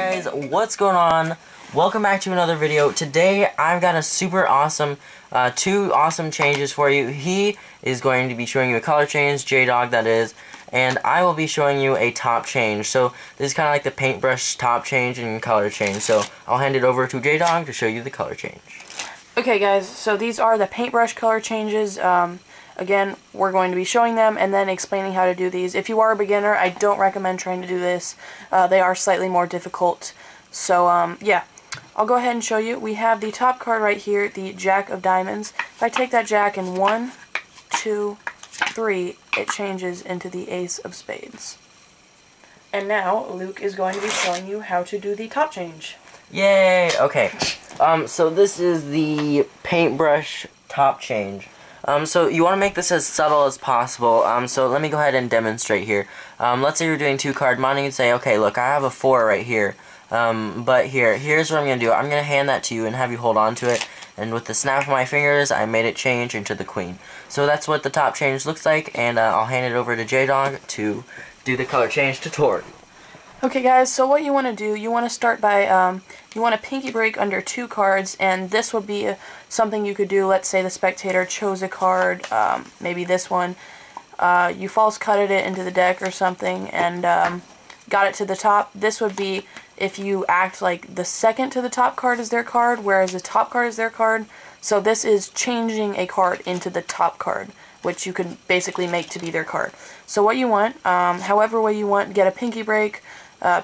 guys, what's going on? Welcome back to another video. Today I've got a super awesome, two awesome changes for you. He is going to be showing you a color change, J-Dog that is, and I will be showing you a top change. So this is kind of like the paintbrush top change and color change. So I'll hand it over to J-Dog to show you the color change. Okay guys, so these are the paintbrush color changes. Again, we're going to be showing them and then explaining how to do these. If you are a beginner, I don't recommend trying to do this. They are slightly more difficult. So, yeah, I'll go ahead and show you. We have the top card right here, the Jack of Diamonds. If I take that Jack and 1, 2, 3, it changes into the Ace of Spades. And now, Luke is going to be showing you how to do the top change. Yay! Okay, so this is the paintbrush top change. So you want to make this as subtle as possible, so let me go ahead and demonstrate here. Let's say you're doing 2-card money and say, okay, look, I have a 4 right here, but here's what I'm going to do. I'm going to hand that to you and have you hold on to it, and with the snap of my fingers, I made it change into the Queen. So that's what the top change looks like, and I'll hand it over to J-Dog to do the color change tutorial. Okay guys, so what you want to do, you want to start by, you want to pinky break under 2 cards, and this would be something you could do. Let's say the spectator chose a card, maybe this one, you false cutted it into the deck or something, and got it to the top. This would be if you act like the second to the top card is their card, whereas the top card is their card. So this is changing a card into the top card, which you could basically make to be their card. So what you want, however way you want, get a pinky break.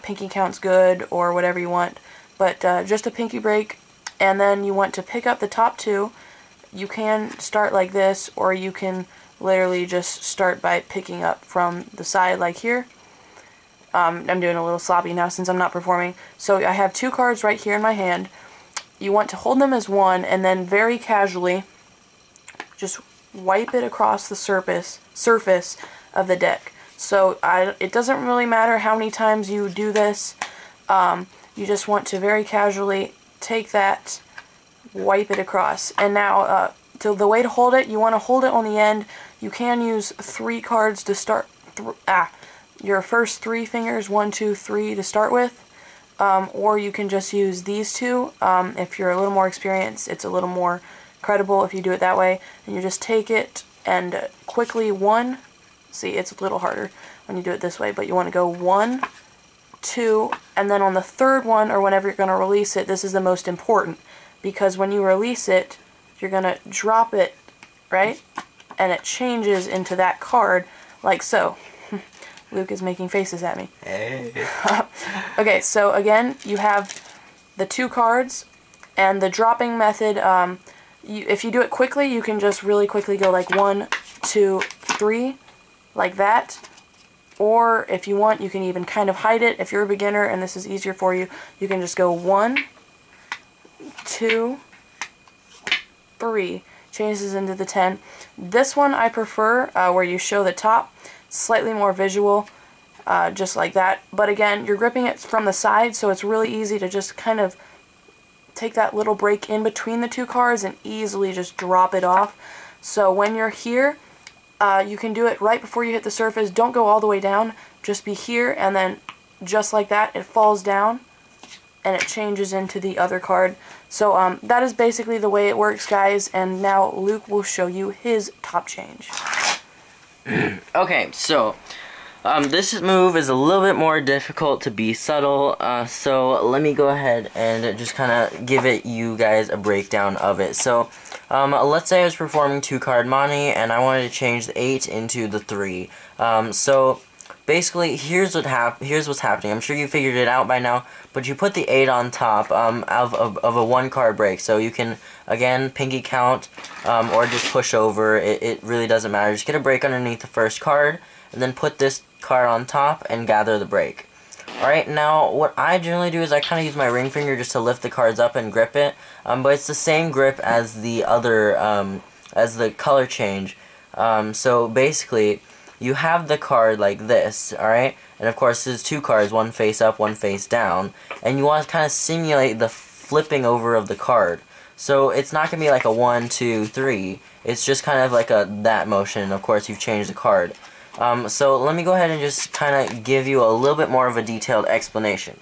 Pinky count's good, or whatever you want, but just a pinky break, and then you want to pick up the top 2. You can start like this, or you can literally just start by picking up from the side like here. I'm doing a little sloppy now since I'm not performing. So I have 2 cards right here in my hand. You want to hold them as one, and then very casually just wipe it across the surface of the deck. So it doesn't really matter how many times you do this. You just want to very casually take that, wipe it across. And now, the way to hold it, you want to hold it on the end. You can use 3 cards to start, your first 3 fingers, 1, 2, 3 to start with. Or you can just use these 2. If you're a little more experienced, it's a little more credible if you do it that way. And you just take it and quickly see, it's a little harder when you do it this way, but you want to go 1, 2, and then on the 3rd one, or whenever you're going to release it, this is the most important, because when you release it, you're going to drop it, right? And it changes into that card, like so. Luke is making faces at me. Hey. Okay, so again, you have the 2 cards, and the dropping method, if you do it quickly, you can just really quickly go like 1, 2, 3, like that, or if you want, you can even kind of hide it. If you're a beginner and this is easier for you, you can just go 1, 2, 3, changes into the 10. This one I prefer, where you show the top, slightly more visual, just like that. But again, you're gripping it from the side, so it's really easy to just kind of take that little break in between the 2 cards and easily just drop it off. So when you're here, you can do it right before you hit the surface. Don't go all the way down. Just be here, and then just like that, it falls down, and it changes into the other card. So that is basically the way it works, guys. And now Luke will show you his top change. Okay, so this move is a little bit more difficult to be subtle, so let me go ahead and just kind of give you guys a breakdown of it. So let's say I was performing 2-card money and I wanted to change the 8 into the 3. So basically, here's what's happening. I'm sure you figured it out by now, but you put the 8 on top of a 1-card break. So you can, again, pinky count, or just push over. It really doesn't matter. Just get a break underneath the first card, and then put this card on top and gather the break. Alright, now what I generally do is I kind of use my ring finger just to lift the cards up and grip it, but it's the same grip as the other, as the color change. So basically, you have the card like this, alright? And of course, there's 2 cards, one face up, one face down, and you want to kind of simulate the flipping over of the card. So it's not going to be like a 1, 2, 3, it's just kind of like that motion, and of course you've changed the card. So let me go ahead and just kind of give you a little bit more of a detailed explanation.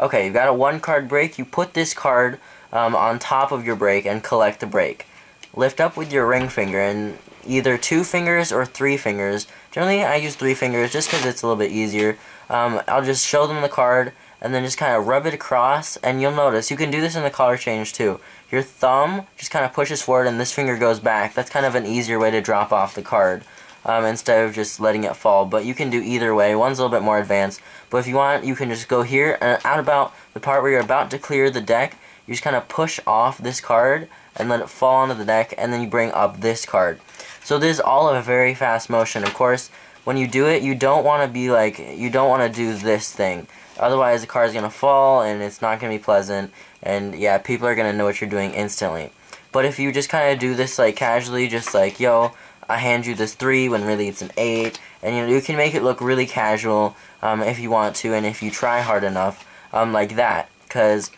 Okay, you've got a 1-card break. You put this card on top of your break and collect the break. Lift up with your ring finger and either 2 fingers or 3 fingers. Generally, I use 3 fingers just because it's a little bit easier. I'll just show them the card and then just kind of rub it across, and you'll notice you can do this in the color change too. Your thumb just kind of pushes forward and this finger goes back. That's kind of an easier way to drop off the card instead of just letting it fall. But you can do either way. One's a little bit more advanced. But if you want, you can just go here and out about the part where you're about to clear the deck, you just kind of push off this card and let it fall onto the deck, and then you bring up this card. So this is all a very fast motion. Of course, when you do it, you don't want to be like, you don't want to do this thing. Otherwise, the card's going to fall, and it's not going to be pleasant, and yeah, people are going to know what you're doing instantly. But if you just kind of do this like casually, just like, yo, I hand you this 3 when really it's an 8, and you know, you can make it look really casual if you want to, and if you try hard enough, like that, because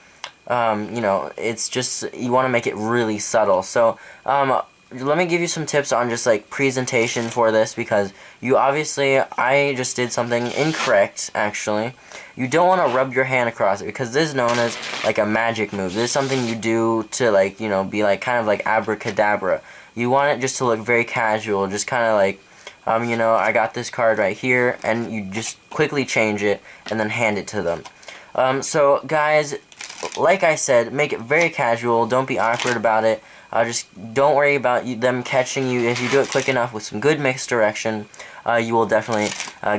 you know, it's just, you want to make it really subtle. So let me give you some tips on just like presentation for this, because you obviously, I just did something incorrect actually. You don't want to rub your hand across it, because this is known as like a magic move. This is something you do to like, you know, be like kind of like abracadabra. You want it just to look very casual, just kind of like, you know, I got this card right here, and you just quickly change it and then hand it to them. So guys, like I said, make it very casual. Don't be awkward about it. Just don't worry about them catching you. If you do it quick enough with some good misdirection, you will definitely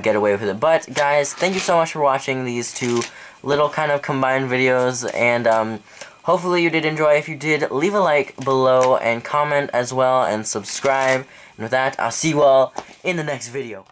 get away with it. But guys, thank you so much for watching these 2 little kind of combined videos, and hopefully you did enjoy. If you did, leave a like below and comment as well, and subscribe. And with that, I'll see you all in the next video.